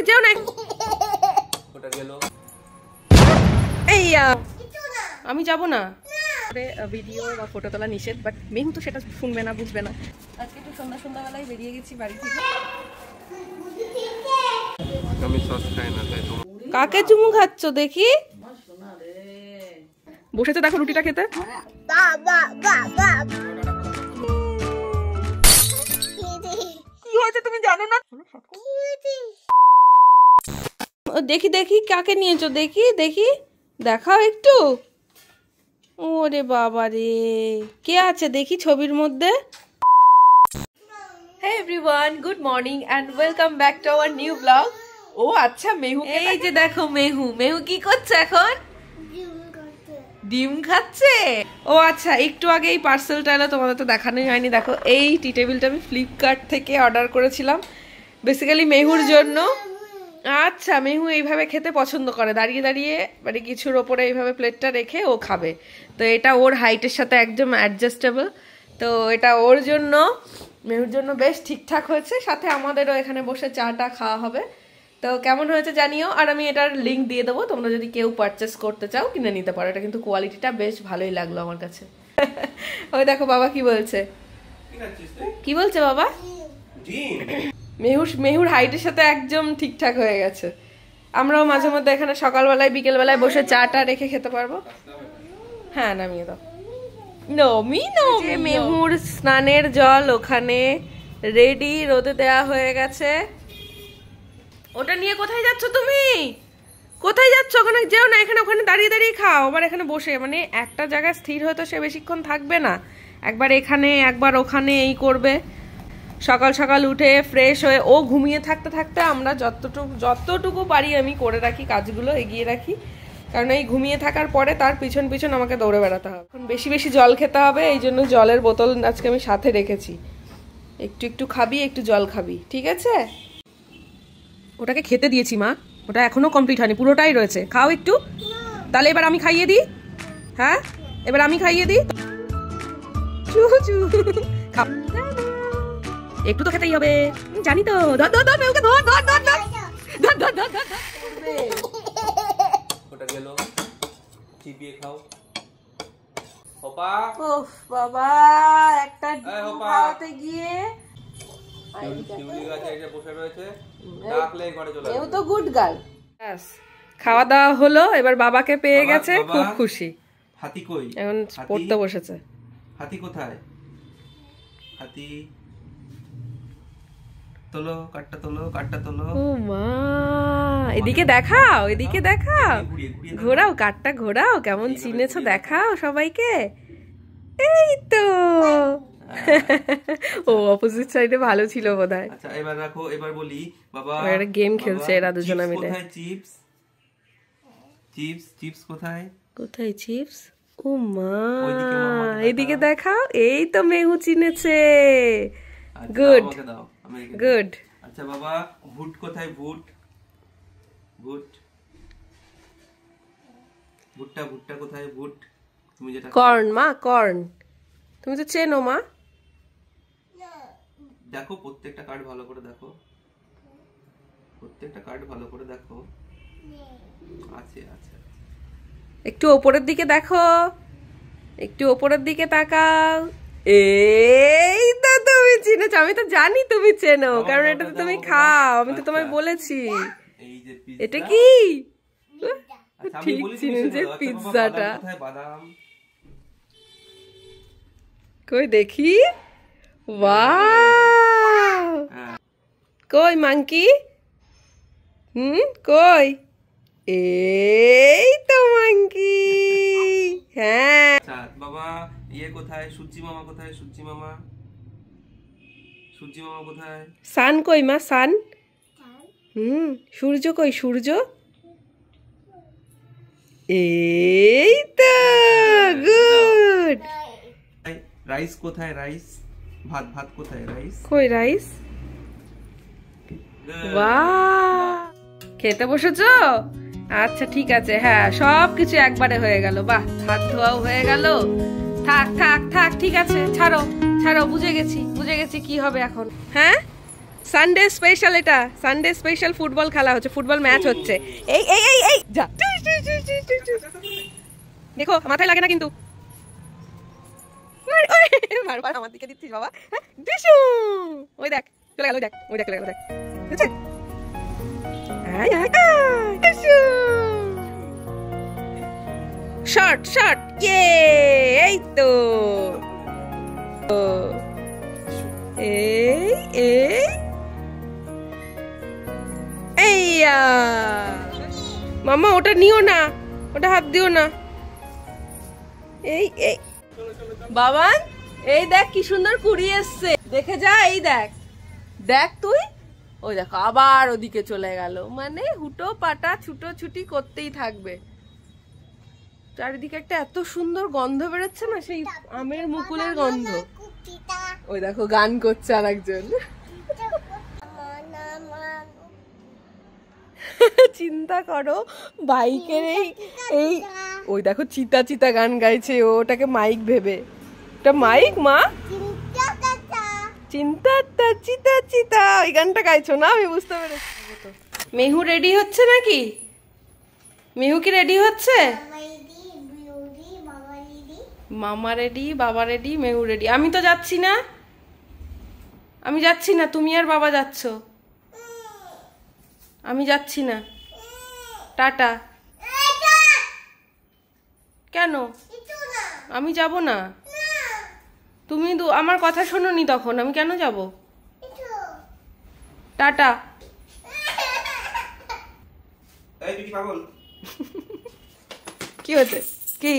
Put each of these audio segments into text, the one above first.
ওখানে যেও না। এই আমি যাব না, ভিডিও বা ফটো তোলা নিষেধ, বাট মেহু তো সেটা শুনবে না, বুঝবে না। আজকে একটু সন্ধ্যাবেলায় বেরিয়ে গেছি বাড়ি থেকে। কাকে চুমু খাচ্ছ দেখি? বসেছে দেখো রুটিটা খেতে। কি হয়েছে তুমি জানো না? দেখি দেখি কাকে নিয়েছো, দেখি দেখি, দেখাও একটু। ওরে বাবা রে, কে আছে দেখি ছবির মধ্যে? Hey everyone, good morning and welcome back to our new vlog. ও আচ্ছা, মেহু, এই যে দেখো মেহু। মেহু কি করছে এখন? ডিম খাচ্ছে। ও আচ্ছা, একটু আগে এই পার্সেলটা এলো, তোমাদের তো দেখানোই হয়নি। দেখো এই টি টেবিলটা আমি ফ্লিপকার্ট থেকে অর্ডার করেছিলাম বেসিক্যালি মেহুর জন্য। আচ্ছা, মেহু এইভাবে খেতে পছন্দ করে, দাঁড়িয়ে দাঁড়িয়ে মানে কিছুর ওপরে এইভাবে প্লেটটা রেখে ও খাবে। তো এটা ওর হাইটের সাথে একদম অ্যাডজাস্টেবল, তো এটা ওর জন্য, মেহুর জন্য বেশ ঠিকঠাক হয়েছে। সাথে আমাদেরও এখানে বসে চাটা খাওয়া হবে। তো কেমন হয়েছে জানিও, আর আমি এটার লিঙ্ক দিয়ে দেবো, তোমরা যদি কেউ পারচেস করতে চাও কিনে নিতে পারো। এটা কিন্তু কোয়ালিটিটা বেশ ভালোই লাগলো আমার কাছে। ওই দেখো বাবা কি বলছে, কি বলছে বাবা? মেহুর হাইটের সাথে একদম ঠিকঠাক হয়ে গেছে। আমরাও মাঝে মধ্যে এখানে সকালবেলায় বিকেলবেলায় বসে চাটা রেখে খেতে পারবো। হ্যাঁ, নামিয়ে দাও। মেহুর স্নানের জল ওখানে রেডি, রোদে দেয়া হয়ে গেছে। ওটা নিয়ে কোথায় যাচ্ছ তুমি? কোথায় যাচ্ছ? ওখানে যেও না, এখানে ওখানে দাঁড়িয়ে দাঁড়িয়ে খাও। আবার এখানে বসে, মানে একটা জায়গায় স্থির হয়তো সে বেশিক্ষণ থাকবে না, একবার এখানে একবার ওখানে এই করবে। সকাল সকাল উঠে ফ্রেশ হয়ে ও ঘুমিয়ে থাকতে থাকতে আমরা যতটুকু পারি আমি করে রাখি, কাজগুলো এগিয়ে রাখি। কারণ এই ঘুমিয়ে থাকার পরে তার পিছন পিছন আমাকে দৌড়ে বেড়াতে হবে। এখন বেশি বেশি জল খেতে হবে, এই জন্য জলের বোতল আজকে আমি সাথে রেখেছি। একটু একটু খাবি, একটু জল খাবি, ঠিক আছে? ওটাকে খেতে দিয়েছি মা, ওটা এখনো কমপ্লিট হয়নি, পুরোটাই রয়েছে। খাও একটু, তাহলে এবার আমি খাইয়ে দিই। হ্যাঁ, এবার আমি খাইয়ে দিই। খাও, একটু তো খেতেই হবে, জানি তো। ধর ধর ধর মেউকে ধর ধর ধর ধর ধর ধর ধর ধর। ওটা গেল, চিবিয়ে খাও। ওপা, ওফ বাবা, একটা ডিম খাওয়াতে গিয়ে শিউলি গাছে এসে বসে রয়েছে, ডাকলে ঘরে চলে আসে। এও তো গুড গার্ল। ব্যাস, খাওয়া দাওয়া হলো, এবার বাবাকে পেয়ে গেছে, খুব খুশি। হাতি কই? এখন পড়তে বসেছে। হাতি কোথায়? হাতি তোলো, কাটটা তোলো, কাটটা তোলো। ও মা, এদিকে দেখাও, এদিকে দেখাও, ঘোরাও কাটটা, ঘোরাও, কেমন চিনেছো দেখাও সবাইকে। এই তো ও অপোজিট সাইডে ভালো ছিল বোধহয়। আচ্ছা এবার রাখো, এবার বলি বাবা, এরা গেম খেলছে এরা দুজনে মিলে। কোথায় চিপস? চিপস চিপস কোথায়? কোথায় চিপস? ও মা, এদিকে দেখাও। এই তো মেহু চিনেছে। Good good. আচ্ছা বাবা, ভুট কোথায়? ভুট ভুট ভুট্টা ভুট্টা কোথায়? ভুট তুমি যেটা, কর্ন মা, কর্ন তুমি তো চেনো মা। দেখো প্রত্যেকটা কার্ড ভালো করে দেখো, প্রত্যেকটা কার্ড ভালো করে দেখো। আছে আছে, একটু উপরের দিকে দেখো, একটু উপরের দিকে তাকাও। এই তো তুমি চিনেছো, আমি তো জানি তুমি চেনো, কারণ এটা তো তুমি খাও, আমি তো তোমায় বলেছি। এটা কি? ঠিক চিনেছে, পিৎজাটা। কই দেখি, ওয়াও, কই মাংকি? কই? এই তো মাংকি। হ্যাঁ বাবা, ইয়ে কোথায়? সূর্যি মামা কোথায়? সূর্যি মামা, সূর্যি মামা কোথায়? সান কই মা? সান, সূর্য কই? সূর্য, এই তো, গুড। রাইস কোথায়? রাইস, ভাত, ভাত কোথায়? রাইস কই? রাইস, বাহ, খেতে বসেছো? আচ্ছা ঠিক আছে, হ্যাঁ সবকিছু একবারে হয়ে গেল। বাহ, হাত ধোয়াও হয়ে গেল। থাক থাক থাক, ঠিক আছে, ছাড়ো ছাড়ো, বুঝে গেছি বুঝে গেছি কি হবে এখন। হ্যাঁ সানডে স্পেশাল, এটা সানডে স্পেশাল ফুটবল খেলা হচ্ছে, ফুটবল ম্যাচ হচ্ছে। এই এই এই এই যা, দেখো মাথায় লাগে না কিন্তু, বারবার আমার দিকে দিচ্ছিস বাবা। ডিশু ওই দেখ চলে গেল, ওই দেখ ওই দেখ চলে গেল, দেখ বুঝছে। শর্ট শর্ট, ইয়ে এই তো, এই এই এইয়া মাম্মা ওটা নিও না, ওটা হাত দিও না। এই এই বাবান, এই দেখ কি সুন্দর কুড়ি এসছে, দেখে যা, এই দেখ দেখ তুই, ওই দেখো আবার ওদিকে চলে গেল, মানে হুটো পাটা ছুটোছুটি করতেই থাকবে। চারিদিকে একটা এত সুন্দর গন্ধ বেরোচ্ছে না, সেই আমের মুকুলের গন্ধ। ওই দেখো গান করছে আর একজন। চিন্তা করো বাইকের এই এই ওই দেখো চিতা চিতা গান গাইছে, ওটাকে মাইক ভেবে, ওটা মাইক মা, চিন্তা চিতা চিতা ওই গানটা গাইছো না, আমি বুঝতে পেরেছি। মেহু রেডি হচ্ছে নাকি? মেহু কি রেডি হচ্ছে? মামা রেডি, বাবা রেডি, মেহু রেডি। আমি তো যাচ্ছি না, আমি যাচ্ছি না, তুমি আর বাবা যাচ্ছ, আমি যাচ্ছি না, টাটা। কেন? আমি যাব না, তুমি আমার কথা শোনোনি তখন, আমি কেন যাব? টাটা। কি হচ্ছে? কি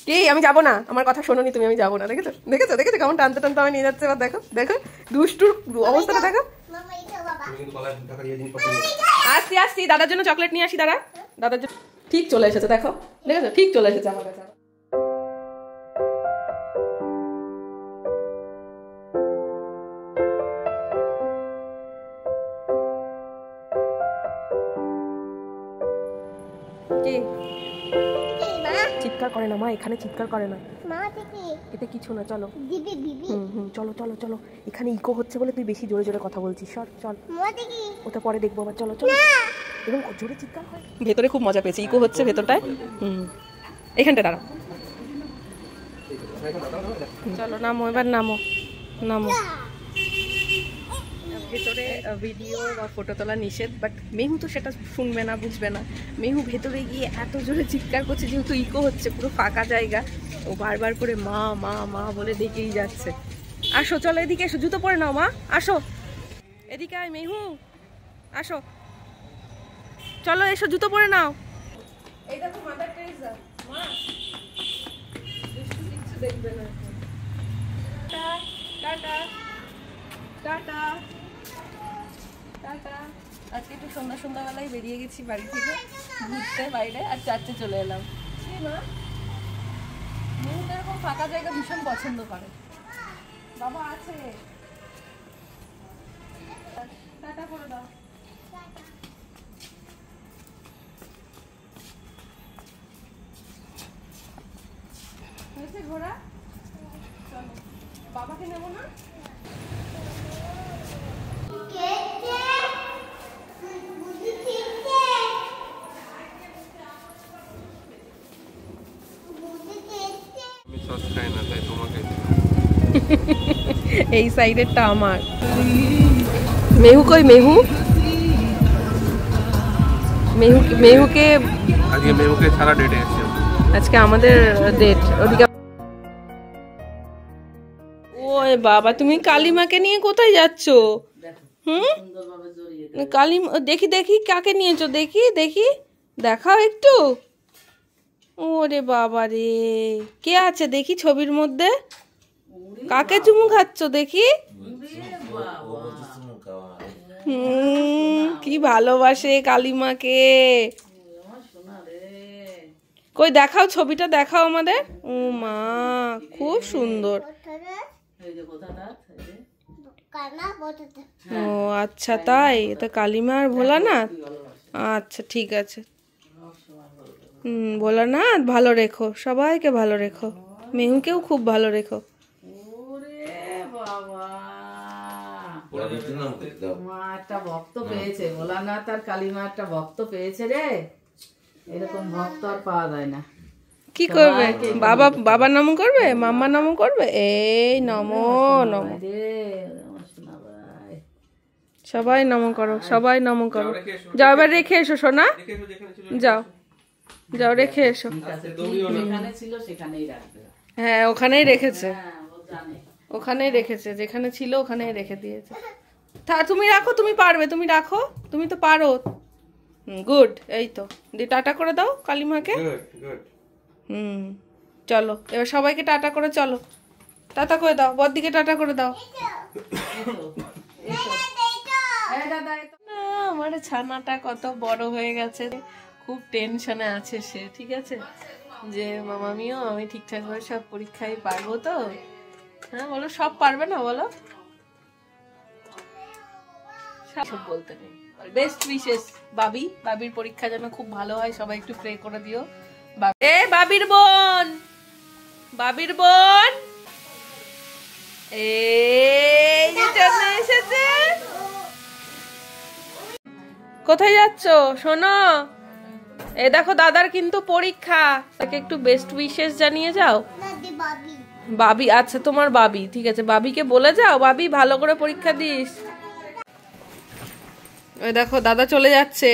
কি? আমি যাবো না, আমার কথা শোনোনি তুমি, আমি যাবো না। দেখেছো দেখেছো দেখেছো কেমন টানতে টানতে আমি নিয়ে যাচ্ছে, এবার দেখো দেখো দুষ্টুর অবস্থাটা দেখো। আসছি আসছি, দাদার জন্য চকলেট নিয়ে আসি, দাদা দাদার জন্য। ঠিক চলে এসেছে, দেখো দেখেছো, ঠিক চলে এসেছে আমার কাছে। কি চিৎকার করে না মা, এখানে চিৎকার করে না, এতে কিছু না, চলো চলো চলো চলো, এখানে ইকো হচ্ছে বলে তুই বেশি জোরে জোরে কথা বলছিস, সর চল, ওটা পরে দেখবো আবার, চলো চলো। এবং জোরে চিৎকার হয়, ভেতরে খুব মজা পেয়েছে, ইকো হচ্ছে ভেতরটায়। এখানটা দাঁড়াও, চলো নামো এবার, নামো নামো। ভেতরে ভিডিও বা ফটো তোলা নিষেধ, বাট মেহু তো সেটা শুনবে না, বুঝবে না। মেহু ভেতরে গিয়ে এত জোরে চিৎকার করছে, যেহেতু ইকো হচ্ছে, পুরো ফাঁকা জায়গা, ও বারবার করে মা মা মা বলে ডেকেই যাচ্ছে। আসো চলো এদিকে এসো, জুতো পরে নাও মা, আসো এদিকে আয় মেহু, আসো চলো এসো, জুতো পরে নাও। এই দেখো মাদার টেরেসা, মা কিছু দেখবে না। Tata tata tata. আজকে একটু সন্ধ্যা সন্ধ্যাবেলায় বেরিয়ে গেছি বাড়ি থেকে ঘুরতে বাইরে, আর চারটে চলে এলাম। মা মেহু এরকম ফাঁকা জায়গা ভীষণ পছন্দ করে, বাবা আছে, টাটা করে দাও। হয়েছে ঘোরা, চলো বাবাকে নেবো না? এই সাইডেরটা আমার। মেহু কই? মেহু মেহুকে আজকে মেহুকে সারা ডেটে এসেছে, আজকে আমাদের ডেট। ওদিকে ওই বাবা, তুমি কালিমাকে নিয়ে কোথায় যাচ্ছ? কালিমা দেখি দেখি, কাকে নিয়েছো দেখি দেখি, দেখাও একটু। ওরে বাবা রে, কে আছে দেখি ছবির মধ্যে? কাকে চুমু খাচ্ছ দেখি? কি ভালোবাসে কালিমাকে। কই দেখাও ছবিটা, দেখাও আমাদের। ও মা, খুব সুন্দর। ও আচ্ছা তাই, এটা কালিমা আর ভোলানাথ। আচ্ছা ঠিক আছে, ভোলানাথ ভালো রেখো, সবাইকে ভালো রেখো, মেহুকেও খুব ভালো রেখো। মা একটা ভক্ত পেয়েছে, ভোলানাথ আর কালীমা একটা ভক্ত পেয়েছে রে। এরকম ভক্ত আর পাওয়া যায় না। কি করবে বাবা? বাবার নাম করবে, মাম্মার নাম করবে। এই নমো নমো, সবাই নমো করো, সবাই নমো করো। যাও এবার রেখে এসো সোনা, যাও যাও রেখে এসো। হ্যাঁ ওখানেই রেখেছে, ওখানেই রেখেছে, যেখানে ছিল ওখানেই রেখে দিয়েছে। তুমি রাখো, তুমি পারবে, তুমি রাখো, তুমি তো পারো। গুড, এই তো দি টাটা করে দাও কালিমাকে। চলো এবার সবাইকে টাটা করে চলো, টাটা করে দাও, বড়দিকে টাটা করে দাও। আমার ছানাটা কত বড় হয়ে গেছে, খুব টেনশনে আছে সে। ঠিক আছে যে মামামিও আমি ঠিকঠাক ভাবে সব পরীক্ষায় পারবো তো? হ্যাঁ বলো, সব পারবে না বলো? সব বলতে নেই। বেস্ট উইশেস বাবি, বাবির পরীক্ষা যেন খুব ভালো হয়, সবাই একটু প্রে করে দিও। এ বাবির বোন, বাবির বোন এই যে চলে এসেছে। কোথায় যাচ্ছ শোনো? এই দেখো দাদার কিন্তু পরীক্ষা, তাকে একটু বেস্ট উইশেস জানিয়ে যাও। বাবি, আচ্ছা তোমার বাবি, ঠিক আছে বাবিকে বলে যাও, বাবি ভালো করে পরীক্ষা দিস। ওই দেখো দাদা চলে যাচ্ছে,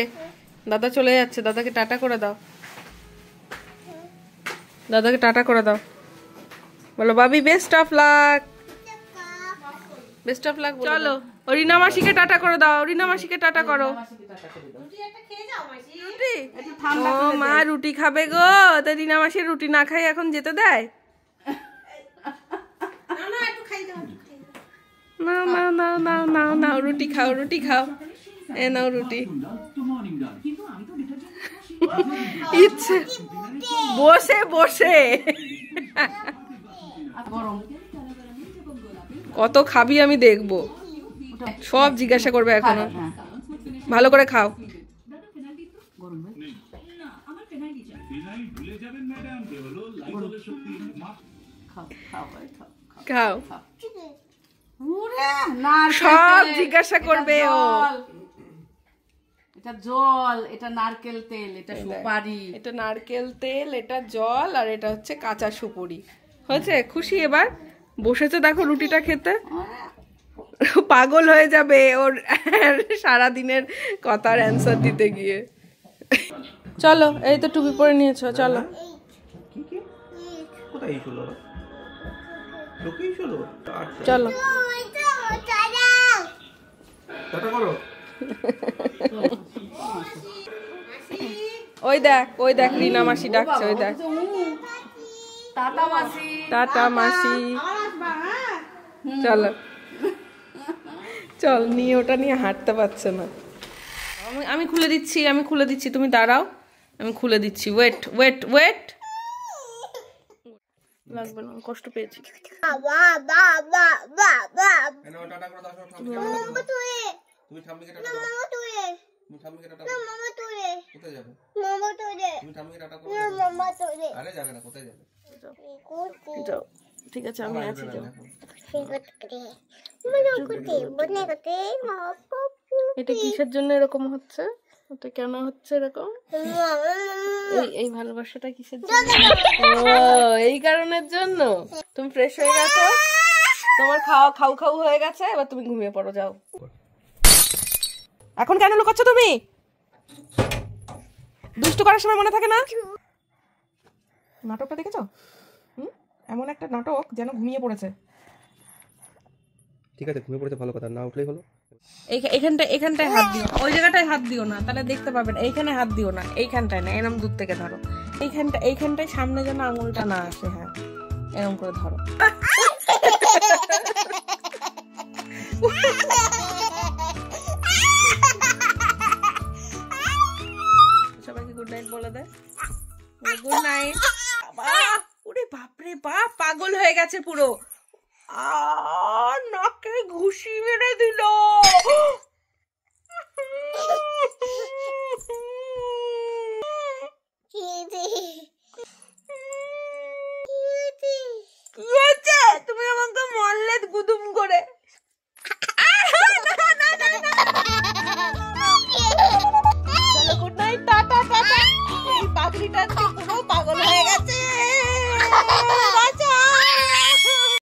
দাদা চলে যাচ্ছে, দাদাকে টাটা করে দাও, দাদাকে টাটা করে দাও, বলো বাবি best of luck, best of luck. চলো রিনা মাসিকে টাটা করে দাও, রিনা মাসিকে টাটা করো। ও মা রুটি খাবে গো, তা রিনা মাসি রুটি না খাই এখন যেতে দেয়? নাও নাও নাও নাও নাও নাও, রুটি খাও, রুটি খাও, এ নাও রুটি। ইচ্ছে বসে বসে কত খাবি আমি দেখবো, সব জিজ্ঞাসা করবে এখন। ভালো করে খাও। খাও, সব জিজ্ঞাসা করবে ও। এটা জল, এটা নারকেল তেল, এটা সুপারি, এটা নারকেল তেল, এটা জল, আর এটা হচ্ছে কাঁচা সুপুরি। হয়েছে? খুশি এবার? বসেছে দেখো রুটিটা খেতে, পাগল হয়ে যাবে ওর সারা দিনের কথার অ্যান্সার দিতে গিয়ে। চলো এই তো টুপি পরে নিয়েছো, চলো। চলো ওই দেখ, ওই দেখ রিনা মাসি ডাকছে, ওই দেখ টাটা মাসি, টাটা মাসি। চলো চল, নিয়ে ওটা নিয়ে হাঁটতে পারছে না। আমি খুলে দিচ্ছি, আমি খুলে দিচ্ছি, তুমি দাঁড়াও, আমি খুলে দিচ্ছি। ওয়েট ওয়েট ওয়েট, লাগবে না, কষ্ট পেয়েছি। ঠিক আছে আমি আছি, যাও। এটা কিসের জন্য এরকম হচ্ছে? এটা কেন হচ্ছে এরকম? এই ভালোবাসাটা কিসের জন্য? এই কারণের জন্য। তুমি ফ্রেশ হয়ে গেছো, তোমার খাও খাও হয়ে গেছে, এবার তুমি ঘুমিয়ে পড়ো, যাও। এখন কেন লুকাচ্ছ তুমি? দুষ্টু করার সময় মনে থাকে না? নাটকটা দেখেছো? এমন একটা নাটক যেন ঘুমিয়ে পড়েছে। ঠিক আছে ঘুমিয়ে পড়েছে, ভালো কথা, না উঠলেই হলো। এখানটায় হাত দিও, ওই জায়গাটায় হাত দিও না, তাহলে দেখতে পাবেন। এইখানে হাত দিও না, এইখানটায় না, এরম দূর থেকে ধরো। এইখানটায় সামনে যেন আঙুলটা না আসে। হ্যাঁ এরম করে ধরো। সবাইকে গুড নাইট বলে দে, গুড নাইট। ওরে বাপরে বাপ, পাগল হয়ে গেছে পুরো, নাকে ঘুষি মেরে দিল। তুমি আমাকে মারলে গুদুম করে। ছাগলিটা পুরো পাগল হয়ে গেছে